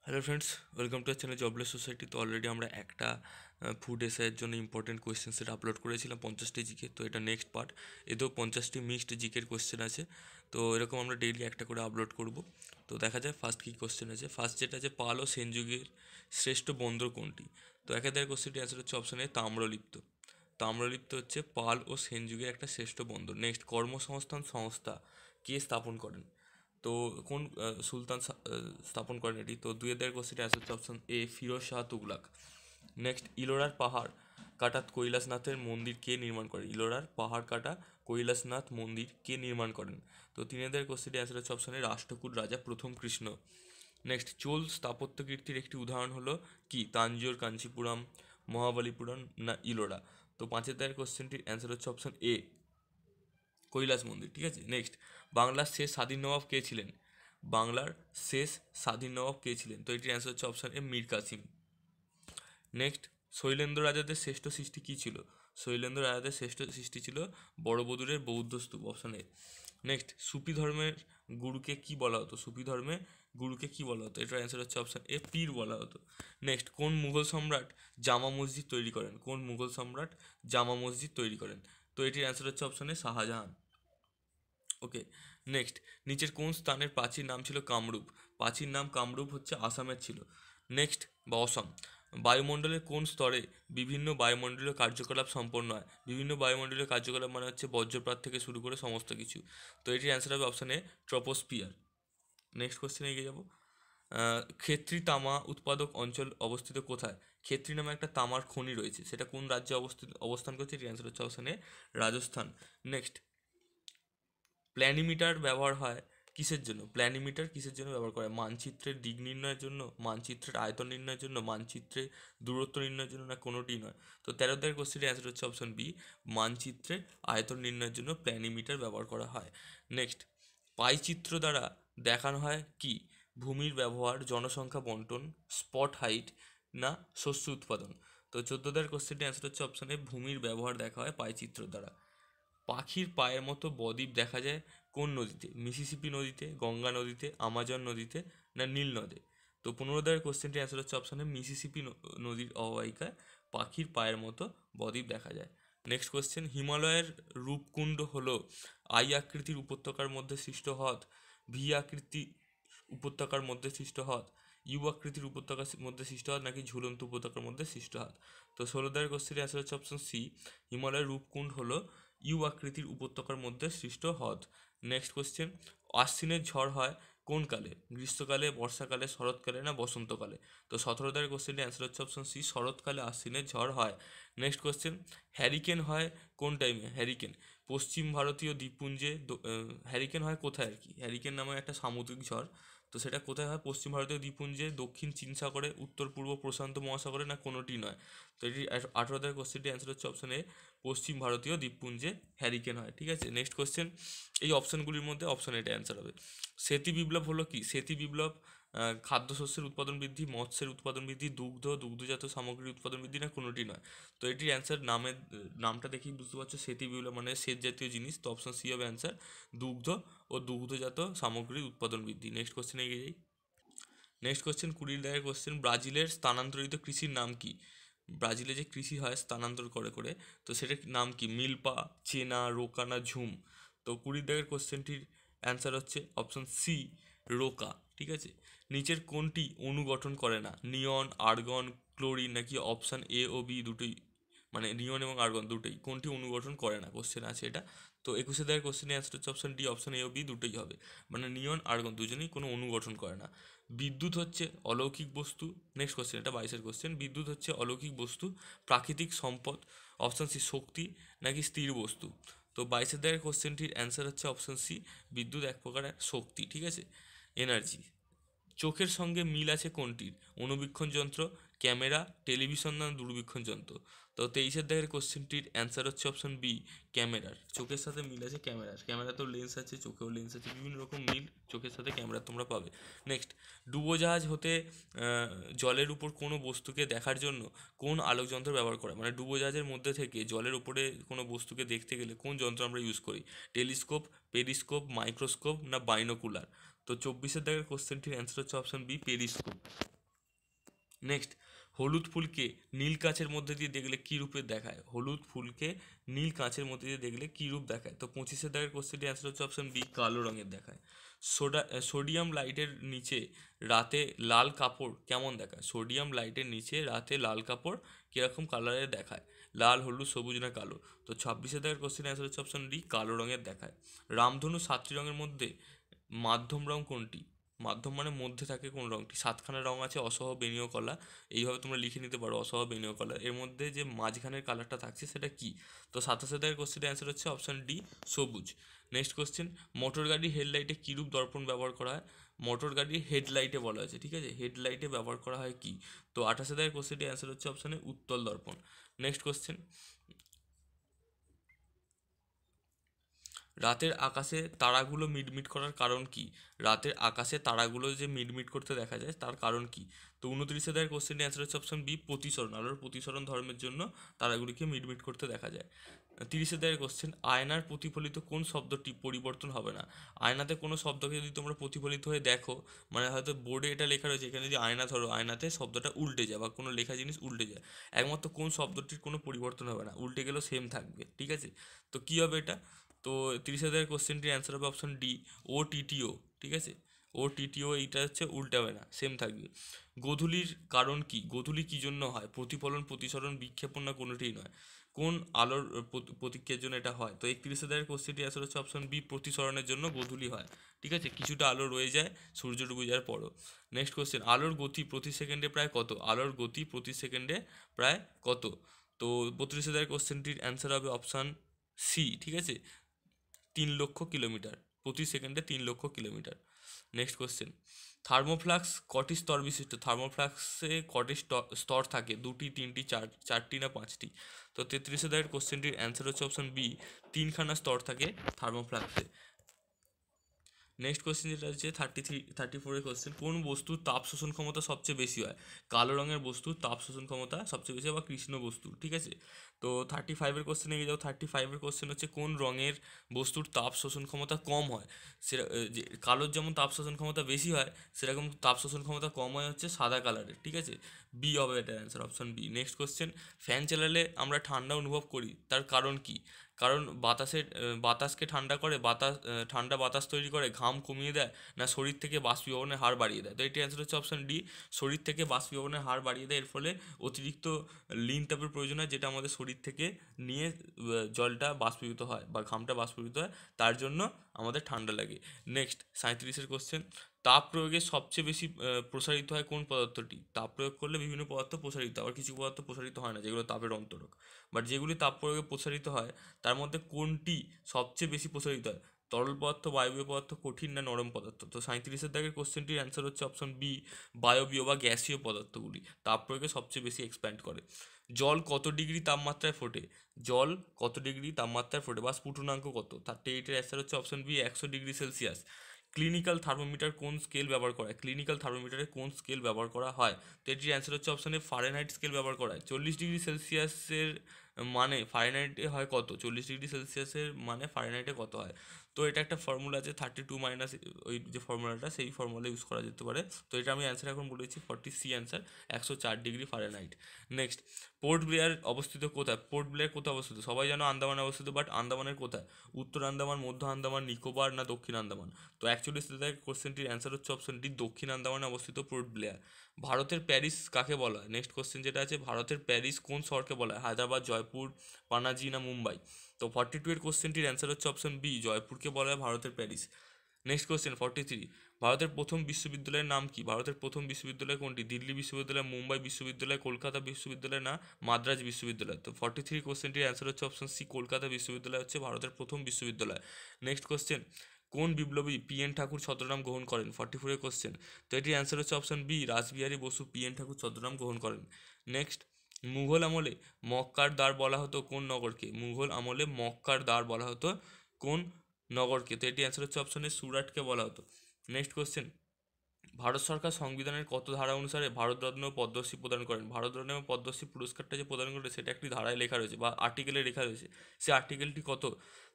Hello friends, welcome to our channel jobless society. তো already আমরা একটা ফুড এসআইয়ের জন্য ইম্পর্টেন্ট কোয়েশ্চেন সেট আপলোড করেছিলাম 50টি জিকে। তো এটা নেক্সট পার্ট। এতেও 50টি মিক্সড জিকের কোয়েশ্চেন আছে। তো এরকম আমরা ডেইলি একটা করে আপলোড করব। তো দেখা যায় ফার্স্ট কী কোয়েশ্চেন আছে। ফার্স্ট যেটা আছে, পাল ও সেন যুগের শ্রেষ্ঠ বন্দর কোনটি? তো একাধারে কোয়েশ্চেনটি অ্যান্সার হচ্ছে অপশন এ, তাম্রলিপ্ত। তাম্রলিপ্ত হচ্ছে পাল ও সেন যুগের একটা শ্রেষ্ঠ বন্দর। নেক্সট, কর্মসংস্থান সংস্থা কে স্থাপন করেন? তো কোন সুলতান স্থাপন করেন এটি? তো দুইয়ের কোশ্চেনটি অ্যান্সার হচ্ছে option A, Firoz Shah Tughlaq. Next, ইলোরার পাহাড় কাটা কৈলাসনাথের মন্দির কে নির্মাণ করেন? ইলোরার পাহাড় কাটা কৈলাসনাথ মন্দির কে নির্মাণ করেন? তো তিনেদের কোশ্চেনটি অ্যান্সার হচ্ছে অপশন এ, রাষ্ট্রকূট রাজা প্রথম কৃষ্ণ। নেক্সট, চোল স্থাপত্য কীর্তির একটি উদাহরণ হলো কি? তাঞ্জোর, কাঞ্চিপুরম, মহাবলীপুরম না ইলোরা? তো পাঁচের কোশ্চেনটির অ্যান্সার হচ্ছে অপশন এ, কৈলাস মন্দির। ঠিক আছে। নেক্সট, বাংলার শেষ স্বাধীন নবাব কে ছিলেন? বাংলার শেষ স্বাধীন নবাব কে ছিলেন? তো এটির অ্যান্সার হচ্ছে option A, Mir Qasim. Next, Shailendra রাজাদের শ্রেষ্ঠ সৃষ্টি কী ছিল? শৈলেন্দ্র রাজাদের শ্রেষ্ঠ সৃষ্টি ছিল বড়বদুরের বৌদ্ধ স্তূপ, অপশন এ। নেক্সট, সুফি ধর্মের গুরুকে কি বলা হতো? সুফি ধর্মে গুরুকে কি বলা হতো? এটার অ্যান্সার হচ্ছে অপশন এ, পীর বলা হতো। নেক্সট, কোন মুঘল সম্রাট জামা মসজিদ তৈরি করেন? কোন মুঘল সম্রাট জামা মসজিদ তৈরি করেন? তো এটির অ্যান্সার হচ্ছে অপশন এ, শাহজাহান। ওকে। নেক্সট, নিচের কোন স্থানের প্রাচীর নাম ছিল কামরূপ? প্রাচীর নাম কামরূপ হচ্ছে আসামের ছিল। নেক্সট, বা অসম। বায়ুমণ্ডলের কোন স্তরে বিভিন্ন বায়ুমণ্ডলীয় কার্যকলাপ সম্পন্ন হয়? বিভিন্ন বায়ুমণ্ডলীয় কার্যকলাপ মানে হচ্ছে বজ্রপাত থেকে শুরু করে সমস্ত কিছু। তো এটির অ্যান্সার হবে অপশন এ, ট্রপোস্ফিয়ার। নেক্সট কোশ্চেনে এগিয়ে যাব। ক্ষেত্রী তামা উৎপাদক অঞ্চল অবস্থিত কোথায়? ক্ষেত্রী নামে একটা তামার খনি রয়েছে, সেটা কোন রাজ্যে অবস্থান করছে? এটির অ্যান্সার হচ্ছে অপশন এ, রাজস্থান। নেক্সট, প্ল্যানিমিটার ব্যবহার হয় কিসের জন্য? প্ল্যানিমিটার কিসের জন্য ব্যবহার করা হয়? মানচিত্রের দিক নির্ণয়ের জন্য, মানচিত্রের আয়তন নির্ণয়ের জন্য, মানচিত্রের দূরত্ব নির্ণয়ের জন্য, না কোনোটি নয়? তো 13 কোশ্চেনের অ্যান্সার হচ্ছে অপশন বি, মানচিত্রের আয়তন নির্ণয়ের জন্য প্ল্যানিমিটার ব্যবহার করা হয়। নেক্সট, পাইচিত্র দ্বারা দেখানো হয় কি? ভূমির ব্যবহার, জনসংখ্যা বন্টন, স্পট হাইট, না শস্য উৎপাদন? তো 14 কোশ্চেনটির অ্যান্সার হচ্ছে অপশন এ, ভূমির ব্যবহার দেখা হয় পাইচিত্র দ্বারা। পাখির পায়ের মতো বদ্বীপ দেখা যায় কোন নদীতে? মিসিসিপি নদীতে, গঙ্গা নদীতে, আমাজন নদীতে, না নীল নদে? তো 15 কোশ্চেনটির অ্যান্সার হচ্ছে অপশানে মিসিসিপি নদীর অববাহিকায় পাখির পায়ের মতো বদ্বীপ দেখা যায়। নেক্সট কোশ্চেন, হিমালয়ের রূপকুণ্ড হলো আই আকৃতির উপত্যকার মধ্যে সৃষ্ট হ্রদ, ভি আকৃতি উপত্যকার মধ্যে সৃষ্ট হ্রদ, ইউ আকৃতির উপত্যকার মধ্যে সৃষ্ট হ্রদ, নাকি ঝুলন্ত উপত্যকার মধ্যে সৃষ্ট হ্রদ? তো 16 কোশ্চেনের অ্যান্সার হচ্ছে অপশন সি, হিমালয়ের রূপকুণ্ড হলো ইউ আকৃতির উপত্যকার মধ্যে সৃষ্ট হ্রদ। নেক্সট কোশ্চেন, আশ্বিনের ঝড় হয় কোন কালে? গ্রীষ্মকালে, বর্ষাকালে, শরৎকালে, না বসন্তকালে? তো 17 কোশ্চেনটি অ্যান্সার হচ্ছে অপশন সি, শরৎকালে আশ্বিনের ঝড় হয়। নেক্সট কোশ্চেন, হ্যারিকেন হয় কোন টাইমে? হ্যারিকেন পশ্চিম ভারতীয় দ্বীপপুঞ্জে হ্যারিকেন হয় কোথায় আর কি? হ্যারিকেন নামে একটা সামুদ্রিক ঝড়, তো সেটা কোথায় হয়? পশ্চিম ভারতীয় দ্বীপপুঞ্জে, দক্ষিণ চীন সাগরে, উত্তর পূর্ব প্রশান্ত মহাসাগরে, না কোনোটি নয়? তো এটি 18 কোশ্চেনটি অ্যান্সার হচ্ছে অপশন এ, পশ্চিম ভারতীয় দ্বীপপুঞ্জে হ্যারিকেন হয়। ঠিক আছে। নেক্সট কোশ্চেন, এই অপশনগুলির মধ্যে অপশন এটা অ্যান্সার হবে। সেতী বিপ্লব হলো কি? সেতী বিপ্লব খাদ্যশস্যের উৎপাদন বৃদ্ধি, মৎস্যের উৎপাদন বৃদ্ধি, দুগ্ধজাত সামগ্রীর উৎপাদন বৃদ্ধি, না কোনোটি নয়? তো এটির অ্যান্সার নামটা দেখেই বুঝতে পারছো, সেতী বিপ্লব মানে শ্বেত জাতীয় জিনিস। তো অপশন সি হবে অ্যান্সার, দুগ্ধ ও দুগ্ধজাত সামগ্রীর উৎপাদন বৃদ্ধি। নেক্সট কোশ্চেনে এগিয়ে যাই। নেক্সট কোশ্চেন, 20 কোশ্চেন, ব্রাজিলের স্থানান্তরিত কৃষির নাম কি? ব্রাজিলে যে কৃষি হয় স্থানান্তর করে করে, তো সেটার নাম কি? মিল্পা, চেনা, রোকা, না ঝুম? তো 20 কোশ্চেনটির অ্যান্সার হচ্ছে অপশন সি, রোকা। ঠিক আছে। নিচের কোনটি অণু গঠন করে না? নিয়ন, আর্গন, ক্লোরিন, নাকি অপশন এ ও বি দুটোই? মানে নিয়ন এবং আর্গন দুটোই, কোনটি অণু গঠন করে না? কোশ্চেন আছে এটা। তো 21 কোশ্চেনের অ্যান্সার হচ্ছে অপশন ডি, অপশন এ ও বি দুটোই হবে। মানে নিয়ন আর্গন দুজনেই কোনো অণু গঠন করে না। বিদ্যুৎ হচ্ছে অলৌকিক বস্তু। নেক্সট কোশ্চেন, এটা 22 কোশ্চেন, বিদ্যুৎ হচ্ছে অলৌকিক বস্তু, প্রাকৃতিক সম্পদ, অপশন সি শক্তি, নাকি স্থির বস্তু? তো 22 কোশ্চেনটির অ্যান্সার হচ্ছে অপশন সি, বিদ্যুৎ এক প্রকার শক্তি। ঠিক আছে, এনার্জি। চোখের সঙ্গে মিল আছে কোনটির? অনুবীক্ষণ যন্ত্র, ক্যামেরা, টেলিভিশন, না দূরবীক্ষণ যন্ত্র? তো 23 কোশ্চেনটির অ্যান্সার হচ্ছে অপশন বি, ক্যামেরার। চোখের সাথে মিল আছে ক্যামেরার। ক্যামেরাতেও লেন্স আছে, চোখেও লেন্স আছে, বিভিন্ন রকম মিল চোখের সাথে ক্যামেরা তোমরা পাবে। নেক্সট, ডুবোজাহাজ হতে জলের উপর কোনো বস্তুকে দেখার জন্য কোন আলোকযন্ত্র ব্যবহার করা? মানে ডুবোজাহাজের মধ্যে থেকে জলের উপরে কোনো বস্তুকে দেখতে গেলে কোন যন্ত্র আমরা ইউজ করি? টেলিস্কোপ, পেরিস্কোপ, মাইক্রোস্কোপ, না বাইনোকুলার? তো 24 কোশ্চেনটির অ্যান্সার হচ্ছে অপশন বি, পেরিস্কোপ। নেক্সট, হলুদ ফুলকে নীল কাঁচের মধ্যে দিয়ে দেখলে কী রূপে দেখায়? হলুদ ফুলকে নীল কাঁচের মধ্যে দিয়ে দেখলে কী রূপ দেখায়? তো 25 দাগের কোশ্চেনটি অ্যান্সার হচ্ছে অপশন বি, কালো রঙের দেখায়। সোডিয়াম লাইটের নিচে রাতে লাল কাপড় কেমন দেখায়? সোডিয়াম লাইটের নিচে রাতে লাল কাপড় কীরকম কালারের দেখায়? লাল, হলুদ, সবুজ না কালো? তো 26 দাগের কোশ্চেন অ্যান্সার হচ্ছে অপশন ডি, কালো রঙের দেখায়। রামধনু 7টি রঙের মধ্যে মাধ্যম রং কোনটি? মাধ্যম মানে মধ্যে থাকে কোন রঙটি? 7খানা রং আছে, অসহ, বেনীয়, কলা। এইভাবে তোমরা লিখে নিতে পারো, অসহ, বেনীয়, কলা। এর মধ্যে যে মাঝখানের কালারটা থাকছে সেটা কি? তো 27 দাগের কোশ্চেনের অ্যান্সার হচ্ছে অপশন ডি, সবুজ। নেক্সট কোশ্চেন, মোটর গাড়ির হেডলাইটে কীরূপ দর্পণ ব্যবহার করা হয়? মোটর গাড়ির হেডলাইটে বলা হয়েছে, ঠিক আছে? হেডলাইটে ব্যবহার করা হয় কি? তো 28 দাগের কোশ্চেনটির অ্যান্সার হচ্ছে অপশনে উত্তল দর্পণ। নেক্সট কোশ্চেন, রাতের আকাশে তারাগুলো মিটমিট করার কারণ কি? রাতের আকাশে তারাগুলো যে মিটমিট করতে দেখা যায় তার কারণ কি? তো 29 দাগের কোশ্চেনটি অ্যান্সার হচ্ছে অপশন বি, প্রতিসরণ। আলোর প্রতিসরণ ধর্মের জন্য তারাগুলিকে মিটমিট করতে দেখা যায়। 30 দাগের কোশ্চেন, আয়নার প্রতিফলিত কোন শব্দটি পরিবর্তন হবে না? আয়নাতে কোনো শব্দকে যদি তোমরা প্রতিফলিত হয়ে দেখো, মানে হয়তো বোর্ডে এটা লেখা রয়েছে, এখানে যদি আয়না ধরো, আয়নাতে শব্দটা উল্টে যায় বা কোনো লেখা জিনিস উল্টে যায়, একমাত্র কোন শব্দটির কোনো পরিবর্তন হবে না, উল্টে গেলেও সেম থাকবে, ঠিক আছে? তো কী হবে এটা? তো 30 হাজারের কোশ্চেনটির অ্যান্সার হবে অপশন ডি, ও টিটিও, ঠিক আছে? ও টিটিও, এইটা হচ্ছে উল্টাবে না, সেম থাকবে। গোধূলির কারণ কি? গোধূলি কী জন্য হয়? প্রতিফলন, প্রতিসরণ, বিক্ষেপণ না কোনোটিই নয়? কোন আলোর প্রতিক্রিয়ার জন্য এটা হয়? তো 31 হাজারের কোশ্চেনটির অ্যান্সার হচ্ছে অপশন বি, প্রতিসরণের জন্য গোধূলি হয়, ঠিক আছে? কিছুটা আলো রয়ে যায় সূর্য ডুবে যাওয়ার পরও। নেক্সট কোশ্চেন, আলোর গতি প্রতি সেকেন্ডে প্রায় কত? আলোর গতি প্রতি সেকেন্ডে প্রায় কত? তো 32 হাজারের কোশ্চেনটির অ্যান্সার হবে অপশান সি, ঠিক আছে? 3 লক্ষ কিলোমিটার প্রতি সেকেন্ডে, 3 লক্ষ কিলোমিটার। নেক্সট কোশ্চেন, থার্মোফ্লাক্স কটি স্তর বিশিষ্ট? থার্মোফ্লাক্সে কটি স্তর থাকে? 2টি, 3টি, 4টি না 5টি? তো 33 দাগের কোশ্চেনটির অ্যান্সার হচ্ছে অপশন বি, 3খানা স্তর থাকে থার্মোফ্লাক্সে। নেক্সট কোশ্চেন যেটা হচ্ছে 34 কোশ্চেন, কোন বস্তুর তাপ শোষণ ক্ষমতা সবচেয়ে বেশি হয়? কালো রঙের বস্তুর তাপ শোষণ ক্ষমতা সবচেয়ে বেশি হয়, বা কৃষ্ণ বস্তু, ঠিক আছে? তো 35 কোশ্চেনে গিয়ে যাও। 35 কোশ্চেন হচ্ছে, কোন রঙের বস্তুর তাপ শোষণ ক্ষমতা কম হয়? সেটা যে কালোর যেমন তাপ শোষণ ক্ষমতা বেশি হয়, সেরকম তাপ শোষণ ক্ষমতা কম হয় হচ্ছে সাদা কালারের, ঠিক আছে? বি হবে এটার answer, option B. Next question, fan চালালে আমরা ঠান্ডা অনুভব করি, তার কারণ কি? কারণ বাতাসকে ঠান্ডা করে, ঠান্ডা বাতাস তৈরি করে, ঘাম কমিয়ে দেয়, না শরীর থেকে বাষ্পীভবনের হার বাড়িয়ে দেয়? তো এটি অ্যান্সার হচ্ছে অপশন ডি, শরীর থেকে বাষ্পীভবনের হার বাড়িয়ে দেয়। এর ফলে অতিরিক্ত লিন তাপের প্রয়োজন হয়, যেটা আমাদের শরীর থেকে নিয়ে জলটা বাষ্পীভূত হয় বা ঘামটা বাষ্পীভূত হয়, তার জন্য আমাদের ঠান্ডা লাগে। নেক্সট 37 কোশ্চেন, তাপ প্রয়োগে সবচেয়ে বেশি প্রসারিত হয় কোন পদার্থটি? তাপ প্রয়োগ করলে বিভিন্ন পদার্থ প্রসারিত হয়, আবার কিছু পদার্থ প্রসারিত হয় না, যেগুলো তাপের অন্তরক। বাট যেগুলি তাপ প্রয়োগে প্রসারিত হয়, তার মধ্যে কোনটি সবচেয়ে বেশি প্রসারিত হয়? তরল পদার্থ, বায়বীয় পদার্থ, কঠিন না নরম পদার্থ? তো 37 দাগের কোশ্চেনটির অ্যান্সার হচ্ছে অপশন বি, বায়বীয় বা গ্যাসীয় পদার্থগুলি তাপ প্রয়োগে সবচেয়ে বেশি এক্সপ্যান্ড করে। জল কত ডিগ্রি তাপমাত্রায় ফোটে? জল কত ডিগ্রি তাপমাত্রায় ফোটে বা স্ফুটনাঙ্ক কত? 38-এর অ্যান্সার হচ্ছে option B, 100 degree Celsius. Clinical thermometer কোন স্কেল ব্যবহার করা হয়? ক্লিনিক্যাল থার্মোমিটারে কোন স্কেল ব্যবহার করা হয়? তো এটির অ্যান্সার হচ্ছে অপশনে ফারেনহাইট স্কেল ব্যবহার করা হয়। 40 ডিগ্রি সেলসিয়াসের মানে ফারেনহাইটে হয় কত? 40 ডিগ্রি সেলসিয়াসের মানে ফারেনহাইটে কত হয়? তো এটা একটা ফর্মুলা আছে, 32 মাইনাস ওই যে ফর্মুলাটা, সেই ফর্মুলা ইউজ করা যেতে পারে। তো এটা আমি অ্যান্সার এখন বলেছি 40, answer 104 degree Fahrenheit. Next, port Blair অবস্থিত কোথায়? পোর্ট ব্লেয়ার কোথায় অবস্থিত? সবাই জানো আন্দামানে অবস্থিত, বাট আন্দামানের কোথায়? উত্তর আন্দামান, মধ্য আন্দামান, নিকোবর না দক্ষিণ আন্দামান? তো অ্যাকচুয়ালি কোশ্চেনটির অ্যান্সার হচ্ছে অপশন ডি, দক্ষিণ আন্দামানে অবস্থিত পোর্ট ব্লেয়ার। ভারতের প্যারিস কাকে বলা হয়? নেক্সট কোশ্চেন যেটা আছে, ভারতের প্যারিস কোন শহরকে বলা হয়? হায়দ্রাবাদ, জয়পুর, পানাজি না মুম্বাই? তো 42 কোশ্চেনটির অ্যান্সার হচ্ছে অপশন বি, জয়পুরকে বলা হয় ভারতের প্যারিস। নেক্সট কোশ্চেন 43, ভারতের প্রথম বিশ্ববিদ্যালয়ের নাম কি? ভারতের প্রথম বিশ্ববিদ্যালয় কোনটি? দিল্লি বিশ্ববিদ্যালয়, মুম্বাই বিশ্ববিদ্যালয়, কলকাতা বিশ্ববিদ্যালয় না মাদ্রাজ বিশ্ববিদ্যালয়? তো 43 কোশ্চেনটির অ্যান্সার হচ্ছে অপশন সি, কলকাতা বিশ্ববিদ্যালয় হচ্ছে ভারতের প্রথম বিশ্ববিদ্যালয়। নেক্সট কোশ্চেন, কোন বিপ্লবী পি.এন. ঠাকুর ছদ্মনাম গ্রহণ করেন? 44 কোশ্চেন। তো এটির অ্যান্সার হচ্ছে অপশন বি, রাসবিহারী বসু পি.এন. ঠাকুর ছদ্মনাম গ্রহণ করেন। নেক্সট, মুঘল আমলে মক্কার দ্বার বলা হতো কোন নগরকে? মুঘল আমলে মক্কার দ্বার বলা হতো কোন নগরকে? তো এটি অ্যান্সার হচ্ছে অপশনে সুরাটকে বলা হতো। নেক্সট কোশ্চেন, ভারত সরকার সংবিধানের কত ধারা অনুসারে ভারতরত্ন ও পদ্মশ্রী প্রদান করেন? ভারতরত্ন এবং পদ্মশ্রী পুরস্কারটা যে প্রদান করে সেটা একটি ধারায় লেখা রয়েছে বা আর্টিকেলে লেখা রয়েছে, সেই আর্টিকেলটি কত?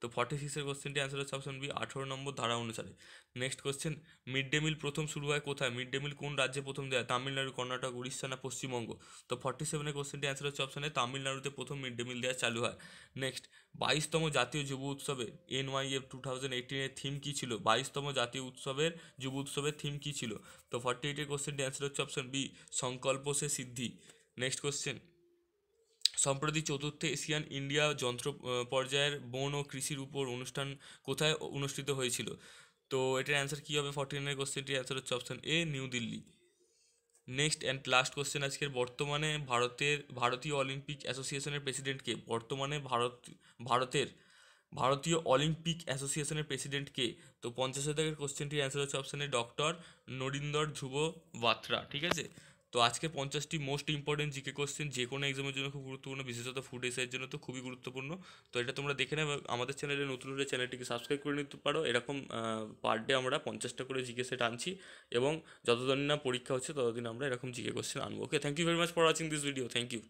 তো 46-এর কোশ্চেনটি অ্যান্সার হচ্ছে অপশন বি 18 নম্বর ধারা অনুসারে। Next question, mid day meal প্রথম শুরু হয় কোথায়? মিড ডে মিল কোন রাজ্যে প্রথম দেয়? তামিলনাড়ু, কর্ণাটক, উড়িষ্যা না পশ্চিমবঙ্গ? তো 47-এর কোশ্চেনটি অ্যান্সার হচ্ছে অপশন এ, তামিলনাড়ুতে প্রথম মিড ডে মিল দেওয়া চালু হয়। নেক্সট, 22তম জাতীয় যুব উৎসবের NYF 2018-এর থিম কী ছিল? 22তম জাতীয় উৎসবের যুব উৎসবের থিম কী ছিল? তো 48-এর কোশ্চেনটি অ্যান্সার হচ্ছে অপশন বি, সংকল্প সে সিদ্ধি। নেক্সট কোশ্চেন, সম্প্রতি চতুর্থ এশিয়ান ইন্ডিয়া যন্ত্র পর্যায়ের বন ও কৃষির উপর অনুষ্ঠান কোথায় অনুষ্ঠিত হয়েছিল? তো এটার অ্যান্সার কী হবে? 49-এর কোশ্চেনটির অ্যান্সার হচ্ছে option A, new Delhi. Next and last question আজকের, বর্তমানে ভারতীয় অলিম্পিক অ্যাসোসিয়েশনের প্রেসিডেন্ট কে? বর্তমানে ভারতের ভারতীয় অলিম্পিক অ্যাসোসিয়েশনের প্রেসিডেন্ট কে? তো 50 দাগের কোশ্চেনটির অ্যান্সার হচ্ছে অপশন এ, ডক্টর নরিন্দর ধ্রুব বাত্রা। ঠিক আছে, তো আজকে 50টি মোস্ট ইম্পর্টেন্ট জিকে কোশ্চেন, যে কোনো এক্সামের জন্য খুব গুরুত্বপূর্ণ, বিশেষত ফুড এসের জন্য তো খুবই গুরুত্বপূর্ণ। তো এটা তোমরা দেখে নেবে, আমাদের চ্যানেলে নতুন হলে চ্যানেলটিকে সাবস্ক্রাইব করে নিতে পারো। এরকম পার ডে আমরা 50টা করে জিকে সেট আনছি, এবং যতদিন না পরীক্ষা হচ্ছে ততদিন আমরা এরকম জিকে কোশ্চেন আনবো। Okay, thank you very much for watching this video, thank you.